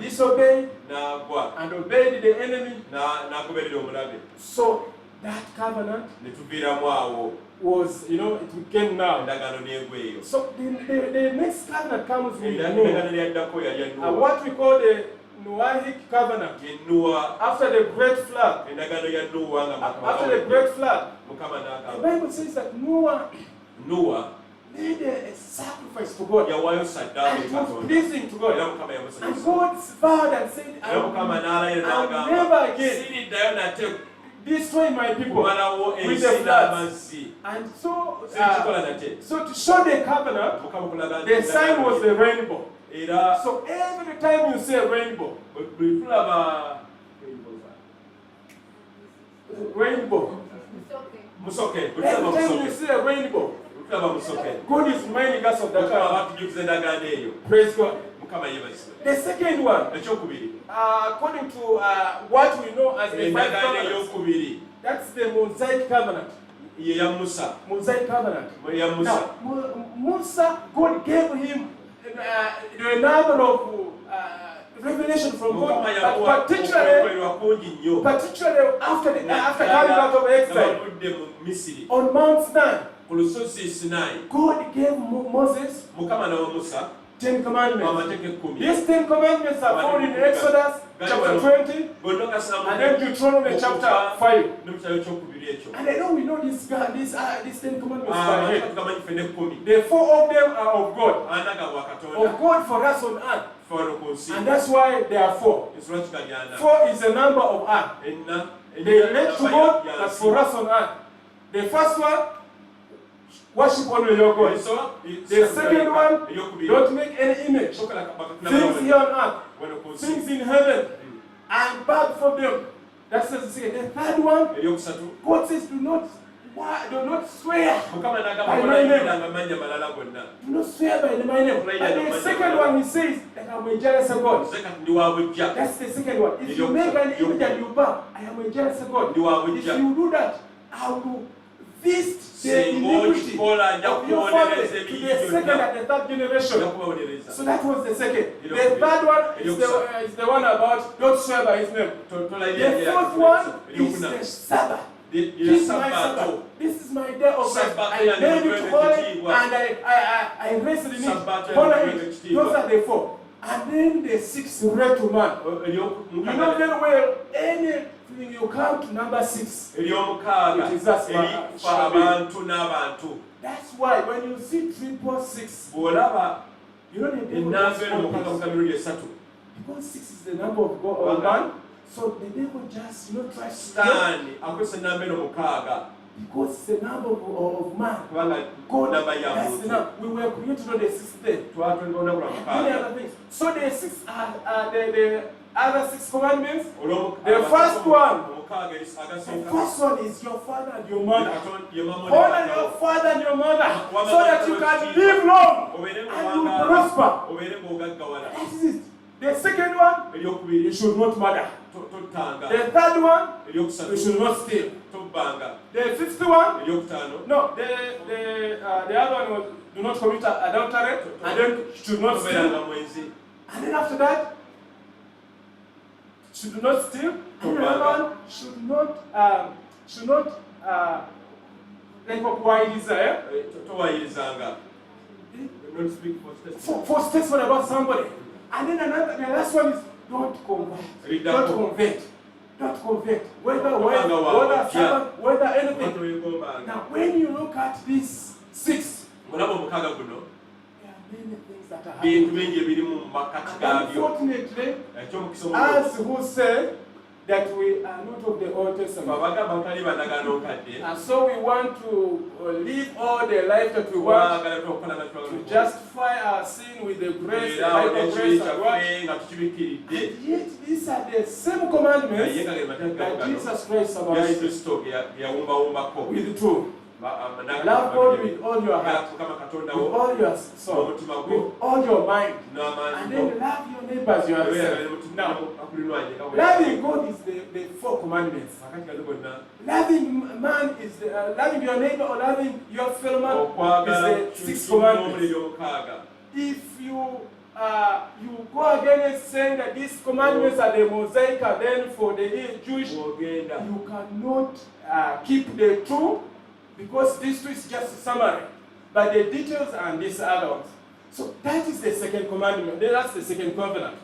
disobeyed and obeyed the enemy, so that covenant was, it became now. So the next covenant comes with Noah. What we call the Noahic covenant. After the great flood. After the great flood, the Bible says that Noah made a sacrifice to God. And it was pleasing to God. And God vowed and said, I'll never again destroy my people with the flood. And so to show the covenant, the sign was the rainbow. So every time you say rainbow, every time you say a rainbow, God is reminding us of that. Praise God. The second one, according to what we know as the 5 covenants, that's the Mosaic covenant. Mosaic covenant. Now, Musa, God gave him the number of revelation from God, but particularly after coming out of exile on Mount Sinai, God gave Moses 10 commandments. These 10 commandments are found in Exodus chapter 20 and then Deuteronomy chapter 5. And I know we know these 10 commandments by head. The 4 of them are of God. Of God for us on earth. And that's why there are 4. 4 is the number of earth. They relate to God, that's for us on earth. The first one, worship only your God. The second one, don't make any image. Things here on earth, things in heaven, and bad for them. That's the second. The third one, God says, do not swear by my name. Do not swear by my name. And the second one, he says that I am a jealous of God. That's the second one. If you make an image and you bow, I am a jealous of God. If you do that, I will feast the iniquity of your family to the second and the third generation. So that was the second. The third one is the one about don't swear by his name. The fourth one is the Sabbath. This is my Sabbath. This is my day of rest. I made it holy and I rested in it. Honor it. Those are the four. And then the sixth, read to man. You know very well, anything you come to number 6, it is us. That's why when you see 666, you know the devil just because 6 is the number of God or man. So the devil just tries to stand because it's the number of man. God, that's the number. We were created on the 6th day. Many other things. So the 6 are the other 6 commandments. The first one is your father and your mother. Honor your father and your mother so that you can live long and you prosper. This is it. The second one, you should not murder. The third one, you should not steal. The fifth one, no, the other one was do not commit adultery, and then should not steal. And then after that, should not steal. And the other one should not for statement about somebody. And then the last one is don't convert. Don't convert. Don't convert. Whether anything. Now, when you look at these 6, there are many things that are happening. Unfortunately, as who said that we are not of the Old Testament. And so we want to live all the life that we want to justify our sin with the grace, the light of grace and what. And yet these are the same commandments that Jesus Christ about with two. Love God with all your heart, with all your soul, with all your mind, and then love your neighbors yourself. Now, loving God is the 4 commandments. Loving man is loving your neighbor or loving your fellow man is the 6 commandments. If you go against saying that these commandments are the Mosaic, then for the Jewish, you cannot keep the 2. Because this is just a summary, but the details are these other ones. So that is the second commandment. That's the second covenant.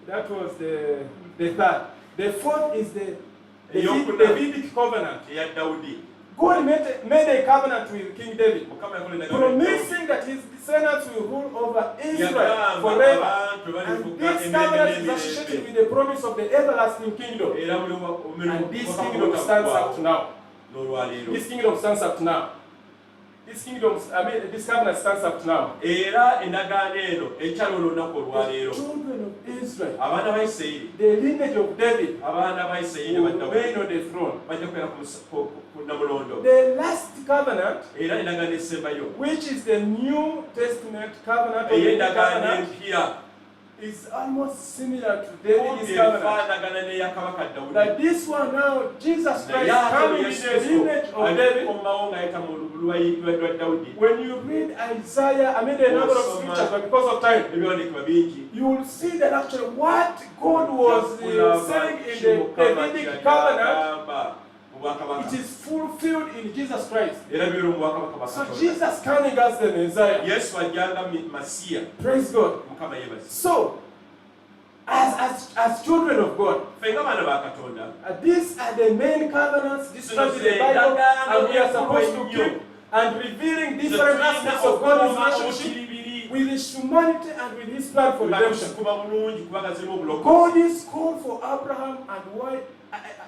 That was the third. The fourth is the Davidic covenant. God made a covenant with King David, promising that his descendants will rule over Israel forever. And this covenant is associated with the promise of the everlasting kingdom. And this kingdom stands up to now. This kingdom stands up to now. This covenant stands up to now. The children of Israel, the lineage of David, will reign on the throne. The last covenant, which is the New Testament covenant, or the covenant, is almost similar to David's covenant. But this one now, Jesus Christ coming in the lineage of David. When you read Isaiah, a number of scriptures, but because of time, you will see that actually what God was saying in the Davidic covenant, it is fulfilled in Jesus Christ. So Jesus coming as the Messiah. Praise God. So, as children of God, these are the main covenants described in the Bible, and we are supposed to keep and revealing different aspects of God's relationship with His humanity and with His plan for redemption. God is called for Abraham, and why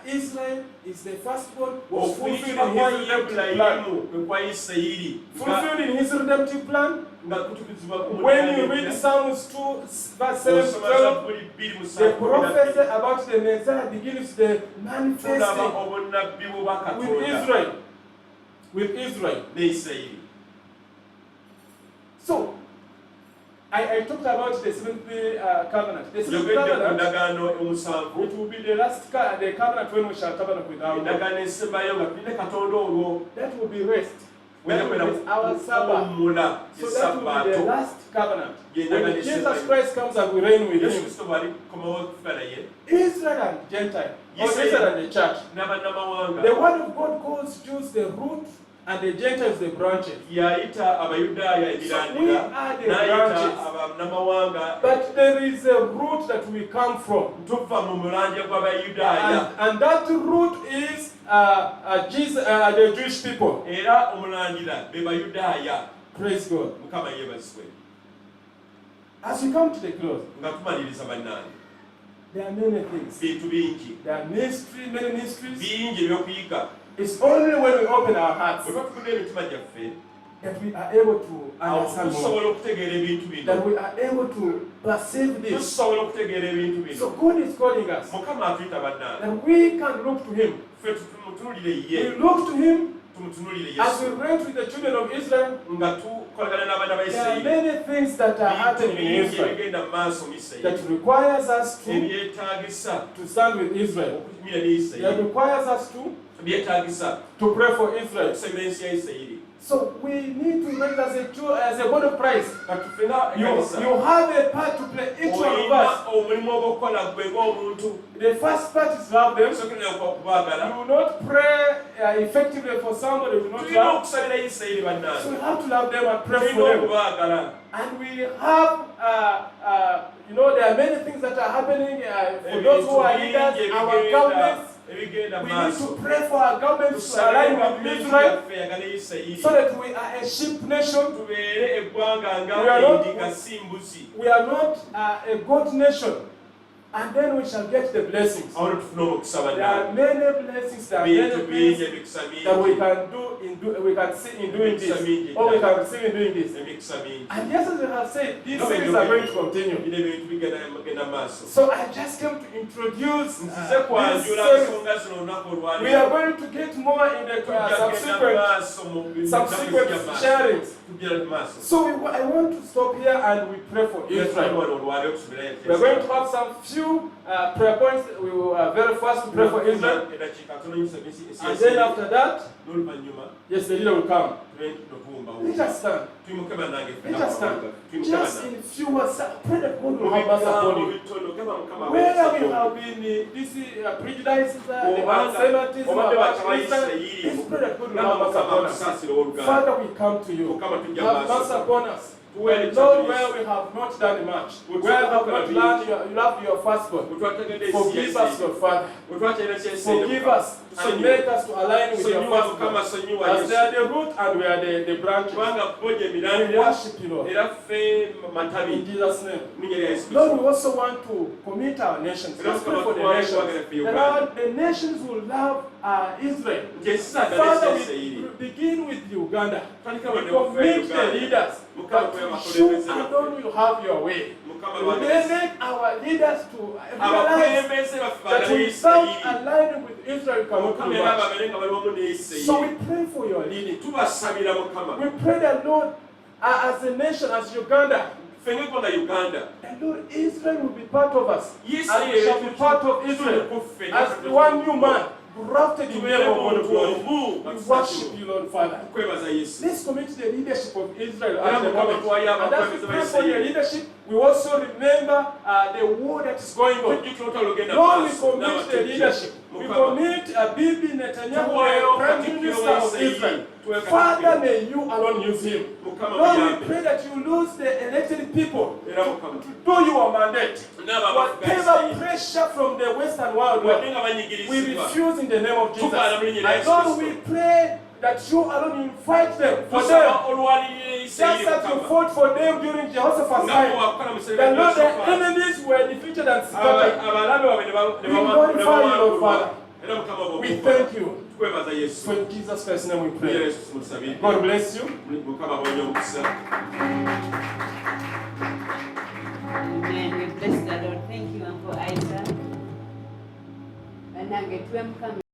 Israel is the firstborn, was fulfilled in His redemptive plan. Fulfilled in His redemptive plan. When you read Psalms 2, verse 7 to 12, the prophecy about the Messiah begins the manifesting with Israel. So, I talked about the seventh covenant. The seventh covenant, it will be the last the covenant when we shall tabernacle with our God. That will be rest. That will be our Sabbath. So that will be the last covenant. When Jesus Christ comes and we reign with him, Israel and Gentile, or Israel and the church, the word of God calls Jews the root and the Gentiles the branches. So we are the branches. But there is a root that we come from. And that root is Jesus, the Jewish people. Praise God. As we come to the close, there are many things. There are mysteries, many mysteries. It's only when we open our hearts that we are able to understand more, that we are able to perceive this. So God is calling us that we can look to him. We look to him as we read with the children of Israel. There are many things that are happening in Israel that requires us to stand with Israel. That requires us to pray for Israel. So we need to make as a body of Christ. You have a part to play, each one of us. The first part is love them. You will not pray effectively for somebody who do not love. So we have to love them and pray for them. And we have, there are many things that are happening for those who are leaders, our governments. We need to pray for our government to align with Israel so that we are a sheep nation. We are not a goat nation. And then we shall get the blessings. There are many blessings, there are many things that we can we can see in doing this, or we can receive in doing this. And yes, as we have said, these things are going to continue. So I just came to introduce this series. We are going to get more in the subsequent sharings. So I want to stop here and we pray for Israel. We are going to have some few prayer points. We will very first pray for Israel. And then after that, yes, the leader will come. Let us stand. Let us stand. Just in few words, pray that God will have us upon you. Where we have been this prejudices, the anti-Semitism, let's pray that God will have us upon us. Father, we come to you. Have us upon us. Lord, where we have not done much, where we have not learned you love your firstborn, forgive us, Lord Father. Forgive us and make us to align with your firstborn. As they are the root and we are the branches. We worship you, Lord. In Jesus' name. Lord, we also want to commit our nations. Let's pray for the nations. Lord, the nations will love Israel. Father, we begin with Uganda. We commit the leaders. But you alone will have your way. We make our leaders to realize that without aligning with Israel, we cannot come back. So we pray for your leading. We pray that, Lord, as a nation, as Uganda, and Lord, Israel will be part of us. And we shall be part of Israel as one new man. Grafted in the name of God. We worship you, Lord Father. Let's commit the leadership of Israel and the moment. And as we pray for your leadership, we also remember the war that is going on. Lord, we commit the leadership. We commit Bibi Netanyahu, Prime Minister of Israel. Father, may you alone use him. Lord, we pray that you lose the elected people to do your mandate. Whatever pressure from the Western world, we refuse in the name of Jesus. And Lord, we pray that you alone invite them for them. Just as you fought for them during Jehoshaphat's time. That Lord, the enemies were defeated and scattered. We glorify you, Lord Father. We thank you. For in Jesus Christ's name we pray. God bless you. Amen. We bless the Lord. Thank you, Uncle Isaac.